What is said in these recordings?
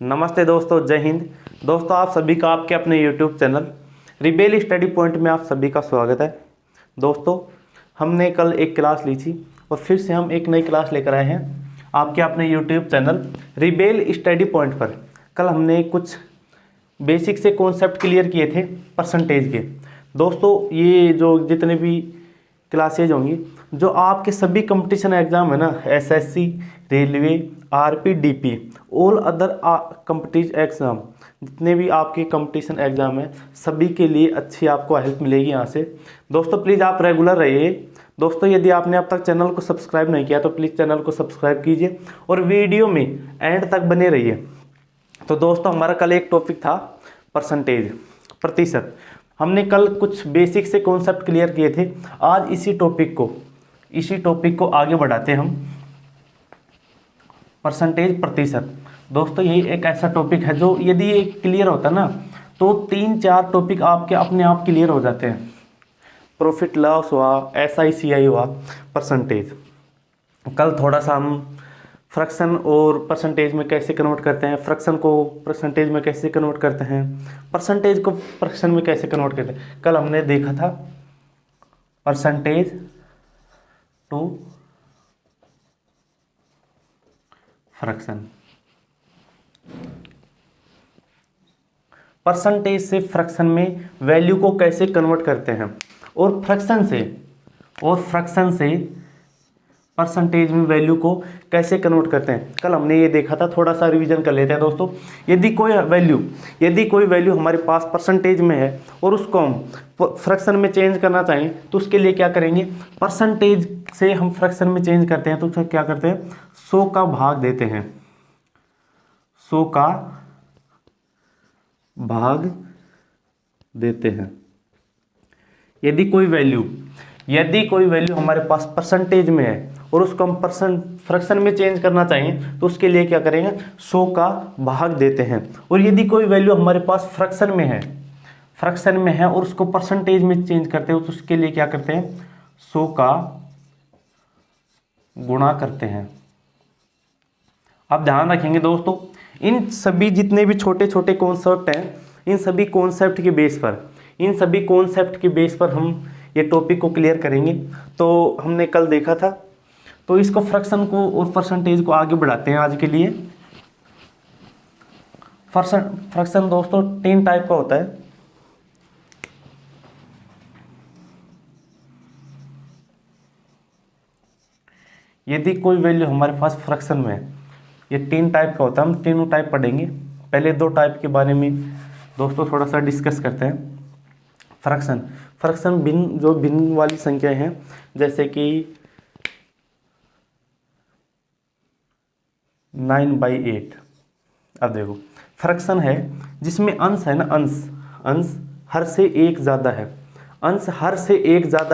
नमस्ते दोस्तों, जय हिंद। दोस्तों, आप सभी का आपके अपने YouTube channel rebel study point में आप सभी का स्वागत है। दोस्तों, हमने कल एक क्लास ली थी और फिर से हम एक नई क्लास लेकर आए हैं आपके अपने YouTube channel rebel study point पर। कल हमने कुछ बेसिक से कॉन्सेप्ट क्लियर किए थे परसेंटेज के। दोस्तों, ये जो जितने भी क्लासेज होंगी, जो आपके सभी कंपटीशन एग्जाम है ना, SSC, railway, RP, DP, all other competition exam, जितने भी आपके कंपटीशन एग्जाम है, सभी के लिए अच्छी आपको हेल्प मिलेगी यहाँ से। दोस्तों, प्लीज़ आप रेगुलर रहिए। दोस्तों, यदि आपने अब तक चैनल को सब्सक्राइब नहीं किया तो प्लीज़ चैनल को सब्सक्राइब कीजिए और वीडियो में एंड तक बने रहिए। तो दोस्तों, हमारा कल एक टॉपिक था परसेंटेज, प्रतिशत। हमने कल कुछ बेसिक से कॉन्सेप्ट क्लियर किए थे। आज इसी टॉपिक को आगे बढ़ाते हैं हम। परसेंटेज, प्रतिशत। दोस्तों, ये एक ऐसा टॉपिक है जो यदि ये क्लियर होता है ना, तो 3-4 टॉपिक आपके अपने आप क्लियर हो जाते हैं। प्रॉफिट लॉस हुआ, SICI हुआ, परसेंटेज। कल थोड़ा सा हम फ्रैक्शन और परसेंटेज में कैसे कन्वर्ट करते हैं, फ्रैक्शन को परसेंटेज में कैसे कन्वर्ट करते हैं, परसेंटेज को फ्रैक्शन में कैसे कन्वर्ट करते हैं, कल हमने देखा था परसेंटेज टू फ्रैक्शन। परसेंटेज से फ्रैक्शन में वैल्यू को कैसे कन्वर्ट करते हैं और फ्रैक्शन से परसेंटेज में वैल्यू को कैसे कन्वर्ट करते हैं, कल हमने ये देखा था। थोड़ा सा रिवीजन कर लेते हैं दोस्तों। यदि कोई वैल्यू हमारे पास परसेंटेज में है और उसको हम फ्रैक्शन में चेंज करना चाहें तो उसके लिए क्या करेंगे, परसेंटेज से हम फ्रैक्शन में चेंज करते हैं तो उसका क्या करते हैं, 100 का भाग देते हैं। 100 का भाग देते हैं। यदि कोई वैल्यू हमारे पास परसेंटेज में है और उसको हम फ्रैक्शन में चेंज करना चाहिए तो उसके लिए क्या करेंगे, 100 का भाग देते हैं। और यदि कोई वैल्यू हमारे पास फ्रैक्शन में है और उसको परसेंटेज में चेंज करते हैं तो उसके लिए क्या करते हैं, 100 का गुणा करते हैं। आप ध्यान रखेंगे दोस्तों, इन सभी जितने भी छोटे छोटे कॉन्सेप्ट हैं, इन सभी कॉन्सेप्ट के बेस पर हम ये टॉपिक को क्लियर करेंगे। तो हमने कल देखा था, तो इसको फ्रैक्शन को और परसेंटेज को आगे बढ़ाते हैं आज के लिए। फ्रैक्शन दोस्तों 3 टाइप का होता है। यदि कोई वैल्यू हमारे पास फ्रैक्शन में है, ये 3 टाइप का होता है। हम तीनों टाइप पढ़ेंगे। पहले 2 टाइप के बारे में दोस्तों थोड़ा सा डिस्कस करते हैं। फ्रैक्शन भिन्न वाली संख्याएं हैं, जैसे कि 9/8। अब देखो, फ्रैक्शन है जिसमें अंश है ना, अंश हर से एक ज़्यादा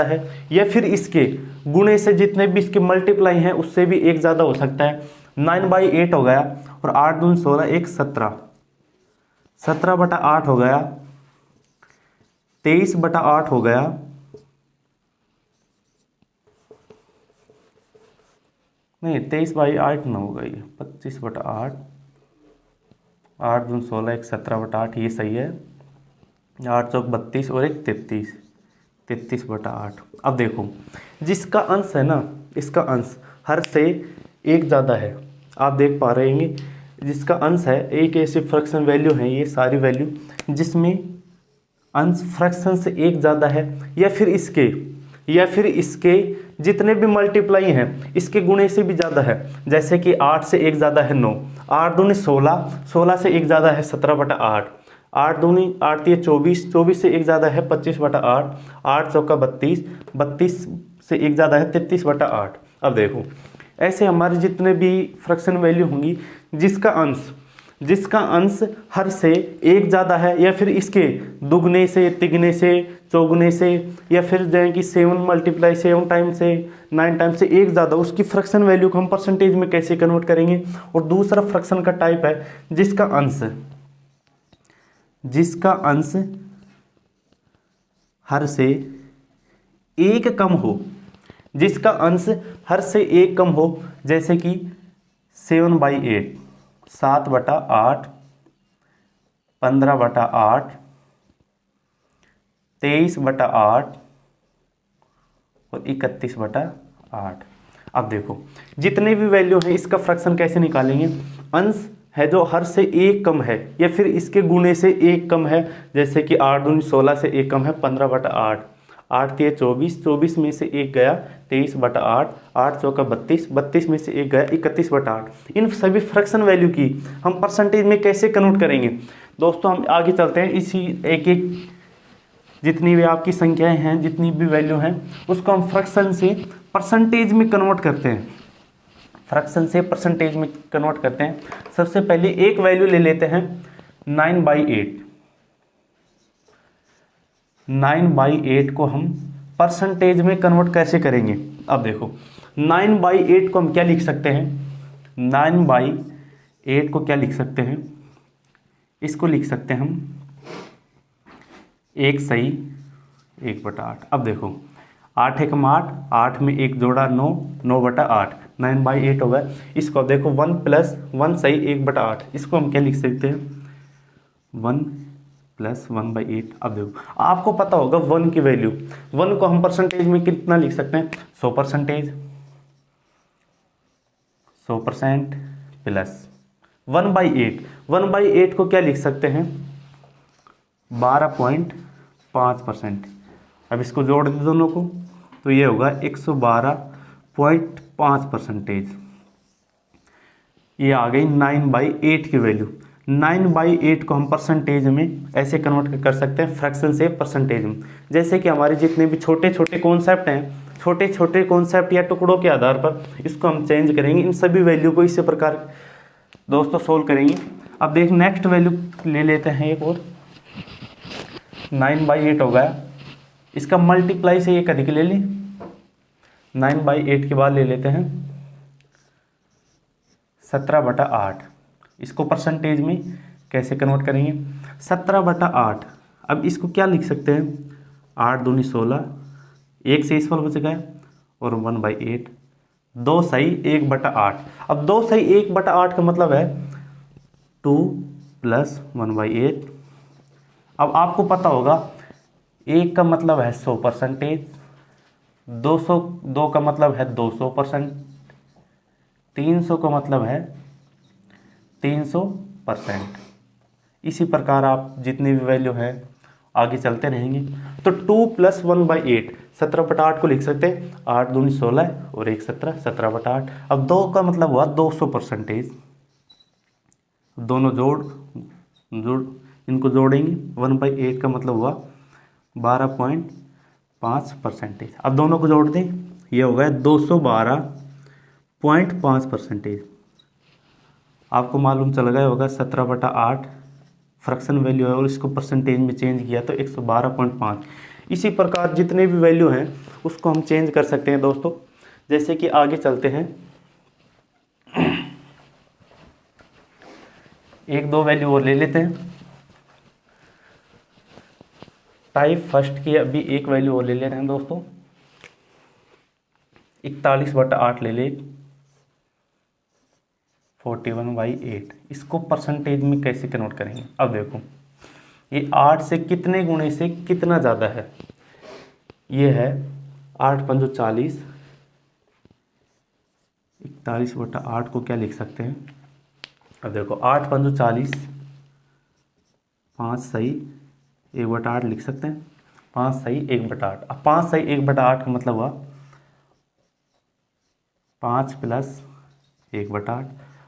है, या फिर इसके गुणे से जितने भी इसके मल्टीप्लाई हैं उससे भी एक ज़्यादा हो सकता है। 9/8 हो गया और 8 दूनी 16, 1 17, 17/8 हो गया, 23/8 हो गया, नहीं 23/8 ना होगा, ये 25/8, 8 दूनी 16, 1 17/8, ये सही है। 8 चौक 32 और 1 33, 33/8। अब देखो, जिसका अंश है ना, इसका अंश हर से एक ज़्यादा है। आप देख पा रहे हैं जिसका अंश है, एक ऐसी फ्रैक्शन वैल्यू है, ये सारी वैल्यू जिसमें अंश फ्रैक्शन से एक ज़्यादा है, या फिर इसके जितने भी मल्टीप्लाई हैं इसके गुणे से भी ज़्यादा है। जैसे कि 8 से एक ज़्यादा है 9, 8 दूनी 16, 16 से एक ज़्यादा है 17/8, 8 दूनी 8 ये 24, 24 से एक ज़्यादा है 25/8, 8 चौका 32, 32 से एक ज़्यादा है 33/8। अब देखो, ऐसे हमारे जितने भी फ्रैक्शन वैल्यू होंगी जिसका अंश हर से एक ज़्यादा है, या फिर इसके दुगने से, तिगने से, चौगुने से, या फिर जो है कि 7 टाइम से, 9 टाइम से एक ज़्यादा, उसकी फ्रैक्शन वैल्यू को हम परसेंटेज में कैसे कन्वर्ट करेंगे। और दूसरा फ्रैक्शन का टाइप है जिसका अंश हर से एक कम हो, जैसे कि 7/8 7/8, 15/8, 23/8 और 31/8। अब देखो जितने भी वैल्यू हैं इसका फ्रैक्शन कैसे निकालेंगे। अंश है जो हर से एक कम है या फिर इसके गुणे से एक कम है, जैसे कि 8 दूनी 16 से एक कम है 15/8, 8 तिया 24, 24 में से एक गया 23/8, 8 चौका 32, 32 में से एक गया 31/8। इन सभी फ्रैक्शन वैल्यू की हम परसेंटेज में कैसे कन्वर्ट करेंगे दोस्तों। हम आगे चलते हैं, इसी एक एक जितनी भी आपकी संख्याएं हैं, जितनी भी वैल्यू हैं, उसको हम फ्रैक्शन से परसेंटेज में कन्वर्ट करते हैं। फ्रैक्शन से परसेंटेज में कन्वर्ट करते हैं। सबसे पहले एक वैल्यू ले लेते हैं 9/8। 9/8 को हम परसेंटेज में कन्वर्ट कैसे करेंगे। अब देखो 9/8 को हम क्या लिख सकते हैं। 9/8 को क्या लिख सकते हैं, इसको लिख सकते हैं हम 1 सही 1/8। अब देखो 8 एकम 8, 8 में एक जोड़ा 9, 9/8, 9/8 होगा। इसको अब देखो 1 + 1 सही 1/8, इसको हम क्या लिख सकते हैं 1 + 1/8। अब देखो आपको पता होगा 1 की वैल्यू, 1 को हम परसेंटेज में कितना लिख सकते हैं 100%, 100% प्लस 1/8। 1/8 को क्या लिख सकते हैं 12.5%। अब इसको जोड़ दे दोनों को तो ये होगा 112.5%। ये आ गई 9/8 की वैल्यू। 9/8 को हम परसेंटेज में ऐसे कन्वर्ट कर सकते हैं फ्रैक्शन से परसेंटेज में। जैसे कि हमारे जितने भी छोटे छोटे कॉन्सेप्ट हैं, छोटे छोटे कॉन्सेप्ट या टुकड़ों के आधार पर इसको हम चेंज करेंगे। इन सभी वैल्यू को इसी प्रकार दोस्तों सोल्व करेंगे। अब देख नेक्स्ट वैल्यू ले लेते हैं एक और 9/8 हो गया, इसका मल्टीप्लाई से एक अधिक ले लें। 9/8 के बाद ले लेते हैं 17/8। इसको परसेंटेज में कैसे कन्वर्ट करेंगे 17/8। अब इसको क्या लिख सकते हैं 8 दूनी 16, एक से इस पर बच गया और 1/8, 2 सही 1/8। अब 2 सही 1/8 का मतलब है 2 + 1/8। अब आपको पता होगा 1 का मतलब है 100%, 202 का मतलब है 200%, 300 का मतलब है 300%। इसी प्रकार आप जितनी भी वैल्यू है आगे चलते रहेंगे। तो 2 + 1/8 17/8 को लिख सकते हैं 8 दूनी 16 और 1 17, 17/8। अब 2 का मतलब हुआ 200%। दोनों जोड़ इनको जोड़ेंगे 1/8 का मतलब हुआ 12.5%। अब दोनों को जोड़ दें, ये हो गया 212.5%। आपको मालूम चल गया होगा 17/8 फ्रैक्शन वैल्यू है और इसको परसेंटेज में चेंज किया तो 112.5। इसी प्रकार जितने भी वैल्यू हैं उसको हम चेंज कर सकते हैं दोस्तों। जैसे कि आगे चलते हैं, एक दो वैल्यू और ले लेते हैं। टाइप फर्स्ट की अभी एक वैल्यू और ले ले रहे हैं दोस्तों 41/8 ले ले 41/8। इसको परसेंटेज में कैसे कन्वर्ट करेंगे। अब देखो ये 8 से कितने गुणे से कितना ज़्यादा है, ये है 8 × 5 = 40। 41/8 को क्या लिख सकते हैं। अब देखो 8 × 5 = 40, 5 सही 1/8 लिख सकते हैं, 5 सही 1/8। अब 5 सही 1/8 का मतलब हुआ 5 + 1/8।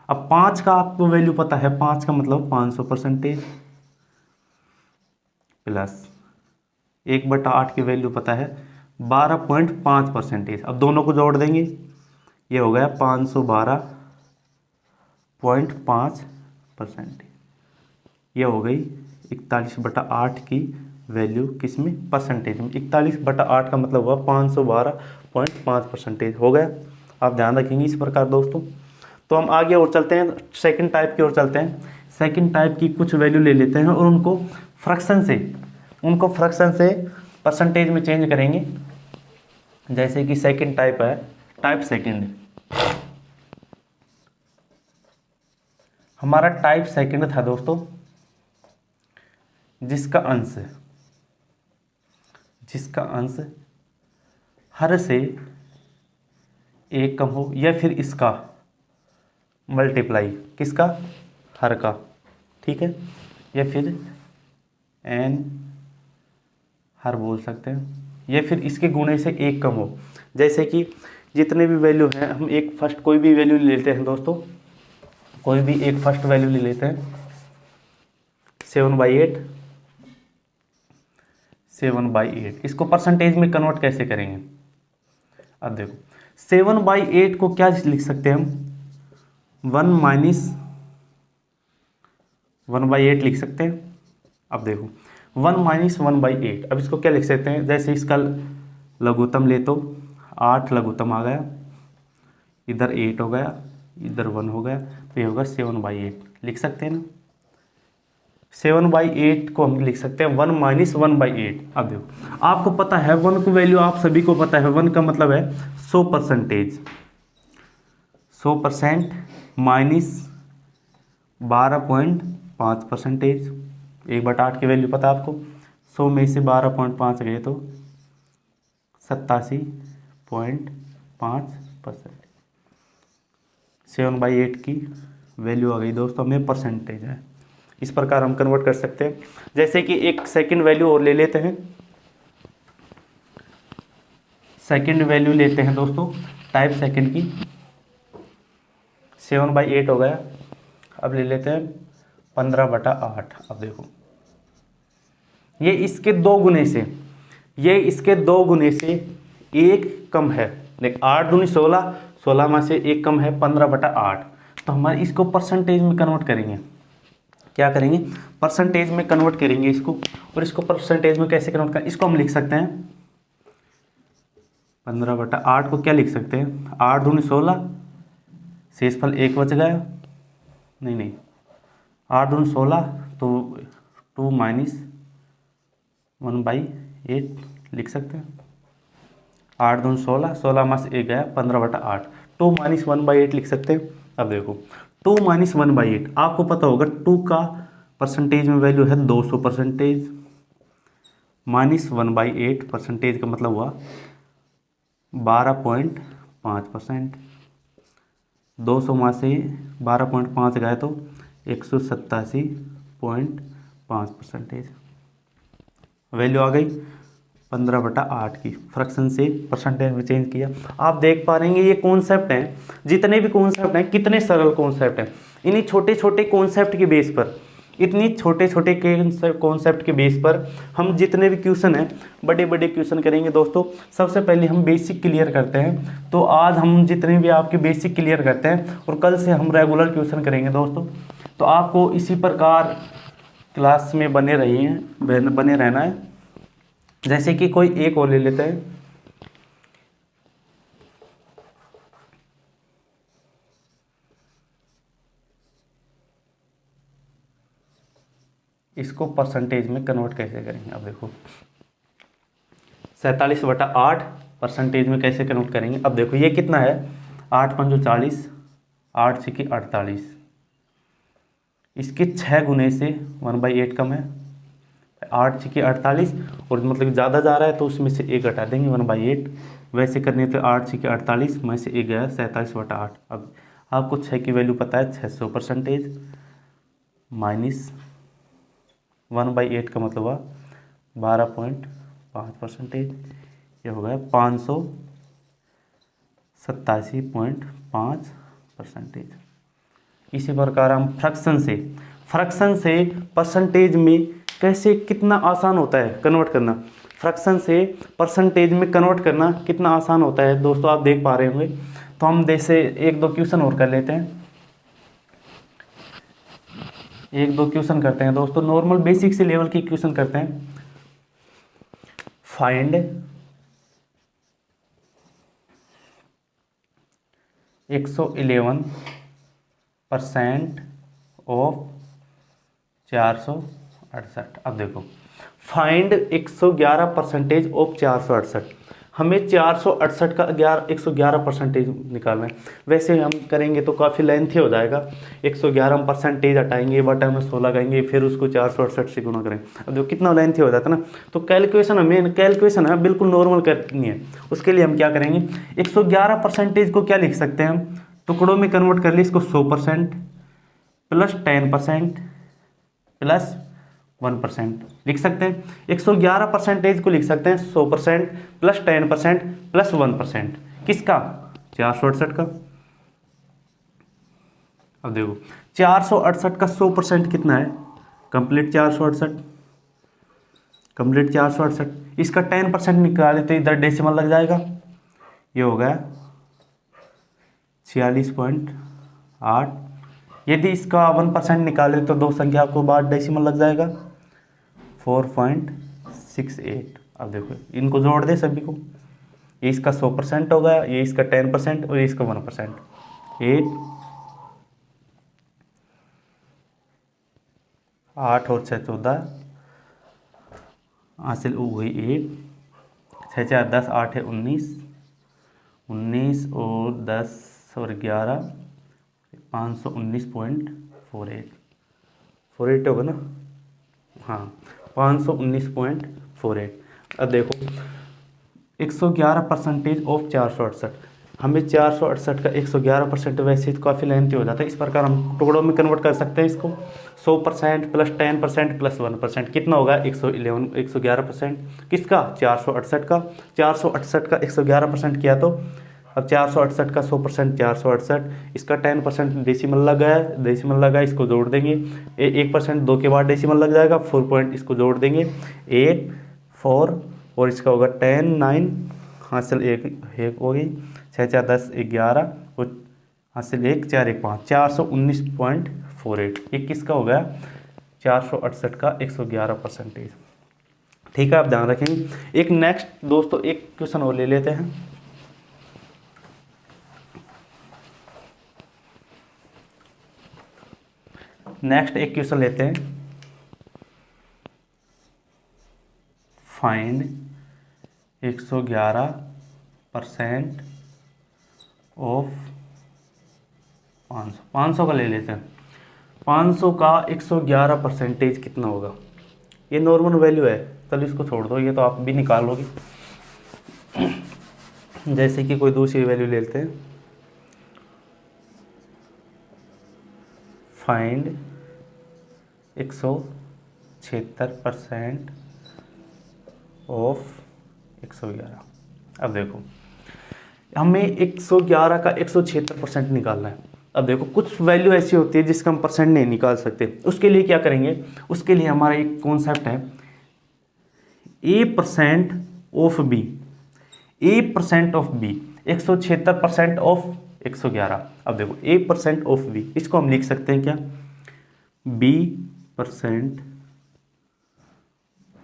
अब 5 का आपको वैल्यू पता है, 5 का मतलब 500% प्लस 1/8 की वैल्यू पता है 12.5%। अब दोनों को जोड़ देंगे, ये हो गया 512.5%। ये हो गई 41/8 की वैल्यू किस में परसेंटेज में। 41/8 का मतलब हुआ 512.5% हो गया। आप ध्यान रखेंगे इस प्रकार दोस्तों। तो हम आगे और चलते हैं, सेकंड टाइप की ओर चलते हैं। सेकंड टाइप की कुछ वैल्यू ले लेते हैं और उनको फ्रैक्शन से परसेंटेज में चेंज करेंगे। जैसे कि सेकंड टाइप है टाइप सेकंड। हमारा टाइप सेकंड था दोस्तों, जिसका अंश हर से एक कम हो, या फिर इसका मल्टीप्लाई किसका, हर का, ठीक है, या फिर n हर बोल सकते हैं, या फिर इसके गुणे से एक कम हो। जैसे कि जितने भी वैल्यू हैं, हम एक फर्स्ट कोई भी वैल्यू ले लेते हैं दोस्तों, कोई भी एक फर्स्ट वैल्यू ले लेते हैं 7/8, 7/8। इसको परसेंटेज में कन्वर्ट कैसे करेंगे, अब देखो 7/8 को क्या लिख सकते हैं हम, 1-1/8 लिख सकते हैं। अब देखो 1-1/8, अब इसको क्या लिख सकते हैं, जैसे इसका लघुत्तम ले तो 8 लघुत्तम आ गया, इधर 8 हो गया, इधर 1 हो गया, तो ये होगा 7/8 लिख सकते हैं ना। 7/8 को हम लिख सकते हैं 1-1/8। अब देखो आपको पता है 1 की वैल्यू, आप सभी को पता है 1 का मतलब है 100%, 100% माइनस 12.5%। 1/8 की वैल्यू पता है आपको, 100 में से 12.5 गए तो 87.5%। 7/8 की वैल्यू आ गई दोस्तों, हमें परसेंटेज है। इस प्रकार हम कन्वर्ट कर सकते हैं। जैसे कि एक सेकंड वैल्यू और ले लेते हैं, सेकंड वैल्यू लेते हैं दोस्तों टाइप सेकंड की, 7/8 हो गया। अब ले लेते हैं 15/8। अब देखो ये इसके दो गुने से, ये इसके दो गुने से एक कम है। देख 8 दूनी 16, 16 में से एक कम है 15/8। तो हमारे इसको परसेंटेज में कन्वर्ट करेंगे, क्या करेंगे, परसेंटेज में कन्वर्ट करेंगे इसको। और इसको परसेंटेज में कैसे कन्वर्ट करें, इसको हम लिख सकते हैं 15/8 को क्या लिख सकते हैं, 8 दूनी 16, शेषफल 1 बच गया, नहीं 8 दूनी 16, तो 2 - 1/8 लिख सकते हैं। 8 दूनी 16, 16 में से 1 गया, 15/8, 2 - 1/8 लिख सकते हैं। अब देखो 2 - 1/8, आपको पता होगा 2 का परसेंटेज में वैल्यू है 200%, माइनस 1/8 परसेंटेज का मतलब हुआ 12.5%। 200 में से 12.5 गए तो 187.5%। वैल्यू आ गई 15/8 की। फ्रैक्शन से परसेंटेज में चेंज किया। आप देख पा रहेंगे ये कॉन्सेप्ट हैं, जितने भी कॉन्सेप्ट हैं कितने सरल कॉन्सेप्ट हैं। इन्हीं छोटे छोटे कॉन्सेप्ट के बेस पर, इतनी छोटे छोटे कॉन्सेप्ट के बेस पर हम जितने भी क्वेश्चन हैं बड़े बड़े क्वेश्चन करेंगे दोस्तों। सबसे पहले हम बेसिक क्लियर करते हैं। तो आज हम जितने भी आपके बेसिक क्लियर करते हैं और कल से हम रेगुलर क्वेश्चन करेंगे दोस्तों। तो आपको इसी प्रकार क्लास में बने रहना है। जैसे कि कोई एक और ले लेते हैं, इसको परसेंटेज में कन्वर्ट कैसे करेंगे। अब देखो 47/8 परसेंटेज में कैसे कन्वर्ट करेंगे। अब देखो ये कितना है, 8 × 5 = 40, 8 × 6 = 48। इसके 6 गुने से 1/8 कम है, 8 × 6 = 48, और मतलब ज़्यादा जा रहा है तो उसमें से 1 घटा देंगे 1/8। वैसे करने तो 8 × 6 = 48 में से 1 गया 47/8। अब आपको 6 की वैल्यू पता है 600%, माइनस 1/8 का मतलब हुआ 12.5%। ये हो गया 587.5%। इसी प्रकार हम फ्रैक्शन से परसेंटेज में कैसे, कितना आसान होता है कन्वर्ट करना। फ्रैक्शन से परसेंटेज में कन्वर्ट करना कितना आसान होता है दोस्तों, आप देख पा रहे होंगे। तो हम जैसे 1-2 क्वेश्चन और कर लेते हैं, 1-2 क्वेश्चन करते हैं दोस्तों। नॉर्मल बेसिक से लेवल की क्वेश्चन करते हैं। Find 111% of 468। अब देखो फाइंड 111% ऑफ 468। हमें 468 का 111% निकालना है। वैसे हम करेंगे तो काफ़ी लेंथी हो जाएगा। 111 हम परसेंटेज हटाएंगे, बटा में 16 लगाएंगे, फिर उसको 468 से गुणा करेंगे। अब जो कितना लेंथी हो जाता है ना, तो कैलकुलेशन है बिल्कुल नॉर्मल करनी है। उसके लिए हम क्या करेंगे, 111% को क्या लिख सकते हैं हम, टुकड़ों में कन्वर्ट कर लिए इसको 100% प्लस 10% प्लस 1% लिख सकते हैं। 111% को लिख सकते हैं 100% प्लस 10% प्लस 1%। किसका, 468 का। अब देखो 468 का 100% कितना है, कंप्लीट 468, कंप्लीट 468। इसका 10% निकाले तो इधर डेसिमल लग जाएगा, ये हो गया 46.8। यदि इसका 1% निकाले तो दो संख्या को बाद डेसिमल लग जाएगा 4.68। अब देखो इनको जोड़ दे सभी को, ये इसका 100% हो गया, ये इसका 10% और ये इसका 1%। 8 और 6 14 हासिल हो गई 8, 6 4 10, 8 है 19, 19 और 10 और 11 519.48 होगा ना, हाँ 519.48। अब देखो 111% ऑफ 468, हमें 468 का 111% वैसे तो काफ़ी लेंथी हो जाता है। इस प्रकार हम टुकड़ों में कन्वर्ट कर सकते हैं इसको, 100% प्लस 10% प्लस 1%। कितना होगा, 111%। किसका, 468 का। 468 का 111% किया तो अब 468 का 100% 468, इसका 10% डेसिमल लगा है, डेसिमल लगा, इसको जोड़ देंगे। 1% 2 के बाद डेसिमल लग जाएगा, 4 पॉइंट इसको जोड़ देंगे, 8 4 और इसका होगा 10 9 हासिल 1 हो गई, 6 4 10 11 और हासिल 1 4 1 5, 419.48। ये किसका हो गया, 468 का 111%। ठीक है, आप ध्यान रखेंगे। एक नेक्स्ट दोस्तों एक क्वेश्चन और ले लेते हैं। नेक्स्ट एक क्वेश्चन लेते हैं, फाइंड 111% ऑफ 500। 500 का ले लेते हैं। 500 का 111% कितना होगा, ये नॉर्मल वैल्यू है, चलो इसको छोड़ दो, ये तो आप भी निकाल लोगे। जैसे कि कोई दूसरी वैल्यू ले लेते हैं, फाइंड 176% ऑफ 111। अब देखो हमें 111 का 176% निकालना है। अब देखो कुछ वैल्यू ऐसी होती है जिसका हम परसेंट नहीं निकाल सकते, उसके लिए क्या करेंगे, उसके लिए हमारा एक कॉन्सेप्ट है A% of B। A% of B 176% of 111। अब देखो A% ऑफ B, इसको हम लिख सकते हैं क्या, B%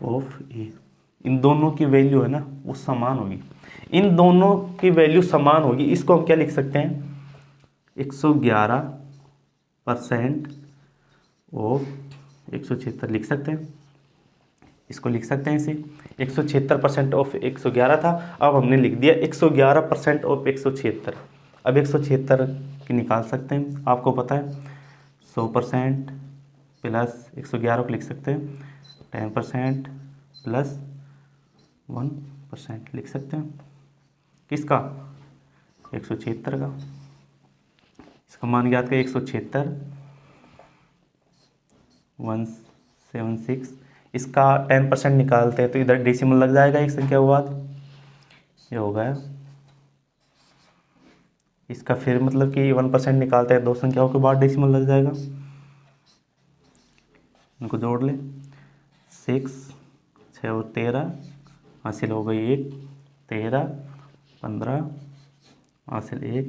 ऑफ A। इन दोनों की वैल्यू है ना वो समान होगी, इन दोनों की वैल्यू समान होगी। इसको हम क्या लिख सकते हैं, 111% ऑफ 176 लिख सकते हैं। इसको लिख सकते हैं इसे 176% ऑफ 111 था, अब हमने लिख दिया 111% ऑफ 176। अब 176 की निकाल सकते हैं, आपको पता है 100% प्लस 111 को लिख सकते हैं 10% प्लस 1% लिख सकते हैं। किसका, 176 का। इसका मान ज्ञात करें 176 176। इसका 10% निकालते हैं तो इधर डेसिमल लग जाएगा एक संख्या के बाद, ये हो गया। इसका फिर मतलब कि 1% निकालते हैं दो संख्याओं के बाद डेसिमल लग जाएगा, इनको जोड़ ले 6 6 और 13 हासिल हो गई 1 13 15 हासिल 1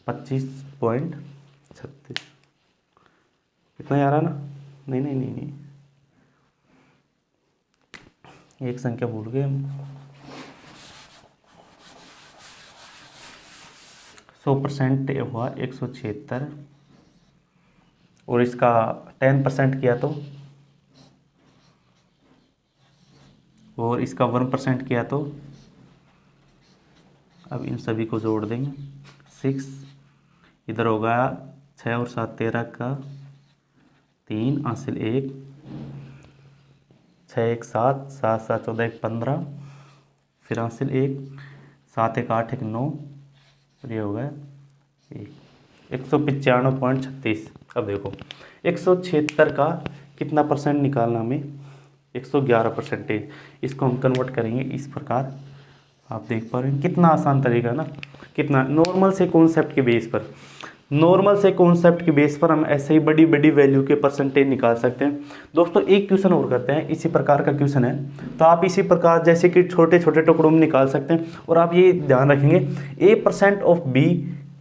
25.36। कितना आ रहा ना, नहीं नहीं नहीं नहीं, एक संख्या भूल गए हम। 100% हुआ 176 और इसका 10% किया तो, और इसका 1% किया तो अब इन सभी को जोड़ देंगे। 6 इधर होगा 6 और 7 13 का 3 हासिल 1, 6 1 7, 7 7 14 1 15, फिर हासिल 1, 7 1 8 1 9, और ये हो गया 195.36। अब देखो 176 का कितना परसेंट निकालना हमें, 111%। इसको हम कन्वर्ट करेंगे इस प्रकार। आप देख पा रहे हैं कितना आसान तरीका ना, कितना नॉर्मल से कॉन्सेप्ट के बेस पर, नॉर्मल से कॉन्सेप्ट के बेस पर हम ऐसे ही बड़ी बड़ी वैल्यू के परसेंटेज निकाल सकते हैं। दोस्तों एक क्वेश्चन और करते हैं, इसी प्रकार का क्वेश्चन है, तो आप इसी प्रकार जैसे कि छोटे छोटे टुकड़ों में निकाल सकते हैं। और आप ये ध्यान रखेंगे a% ऑफ b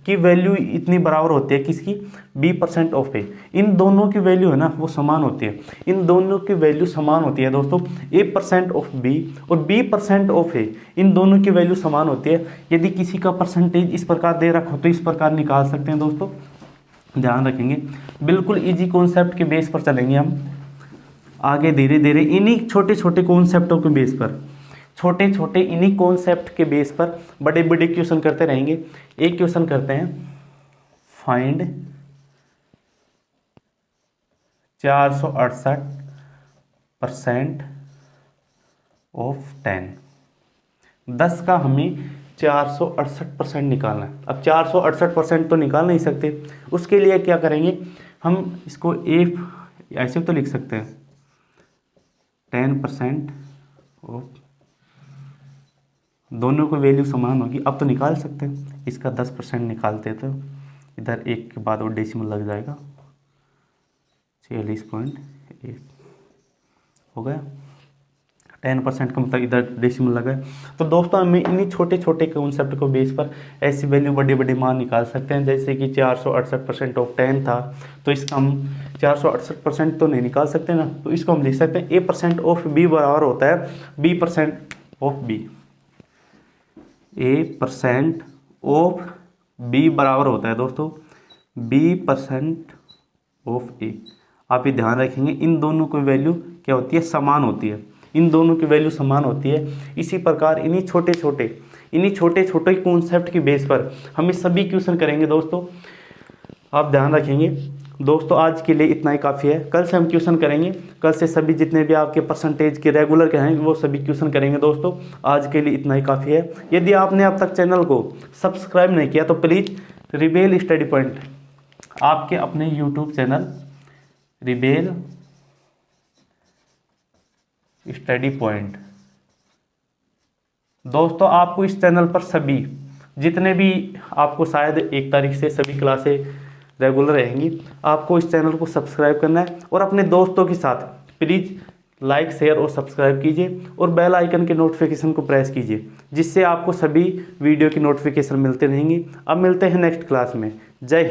की वैल्यू इतनी बराबर होती है किसकी, b% ऑफ a। इन दोनों की वैल्यू है ना वो समान होती है, इन दोनों की वैल्यू समान होती है दोस्तों। a% ऑफ b और b% ऑफ a, इन दोनों की वैल्यू समान होती है। यदि किसी का परसेंटेज इस प्रकार दे रखा हो तो इस प्रकार निकाल सकते हैं दोस्तों, ध्यान रखेंगे। बिल्कुल इजी कॉन्सेप्ट के बेस पर चलेंगे हम आगे धीरे धीरे, इन्हीं छोटे छोटे कॉन्सेप्टों के बेस पर, छोटे छोटे इन्हीं कॉन्सेप्ट के बेस पर बड़े बड़े क्वेश्चन करते रहेंगे। एक क्वेश्चन करते हैं, फाइंड 468% ऑफ 10। 10 का हमें 468% निकालना है। अब 468% तो निकाल नहीं सकते, उसके लिए क्या करेंगे हम, इसको ऐसे तो लिख सकते हैं 10% ऑफ, दोनों को वैल्यू समान होगी। अब तो निकाल सकते हैं, इसका 10% निकालते तो इधर एक के बाद वो डेसिमल लग जाएगा, 46.1 हो गया। 10% का मतलब इधर डेसिमल लगा है। तो दोस्तों हमें इन्हीं छोटे छोटे कॉन्सेप्ट को बेस पर ऐसी वैल्यू बड़े बड़े मान निकाल सकते हैं। जैसे कि 468% ऑफ 10 था, तो इसका हम 468% तो नहीं निकाल सकते ना, तो इसको हम लिख सकते हैं a% ऑफ b बराबर होता है b% of b। a% of b बराबर होता है दोस्तों b% ऑफ a। आप ये ध्यान रखेंगे इन दोनों की वैल्यू क्या होती है, समान होती है, इन दोनों की वैल्यू समान होती है। इसी प्रकार इन्हीं छोटे छोटे कॉन्सेप्ट की बेस पर हम इस सभी क्वेश्चन करेंगे दोस्तों, आप ध्यान रखेंगे। दोस्तों आज के लिए इतना ही काफ़ी है, कल से हम क्वेश्चन करेंगे, कल से सभी जितने भी आपके परसेंटेज के रेगुलर के हैं वो सभी क्वेश्चन करेंगे दोस्तों। आज के लिए इतना ही काफ़ी है। यदि आपने अब तक चैनल को सब्सक्राइब नहीं किया तो प्लीज़ रिबेल स्टडी पॉइंट, आपके अपने YouTube channel rebel study point, दोस्तों आपको इस चैनल पर सभी जितने भी आपको शायद 1 तारीख से सभी क्लासें रेगुलर रहेंगी, आपको इस चैनल को सब्सक्राइब करना है और अपने दोस्तों के साथ प्लीज़ लाइक शेयर और सब्सक्राइब कीजिए और बेल आइकन के नोटिफिकेशन को प्रेस कीजिए, जिससे आपको सभी वीडियो की नोटिफिकेशन मिलते रहेंगी। अब मिलते हैं नेक्स्ट क्लास में। जय हिंद।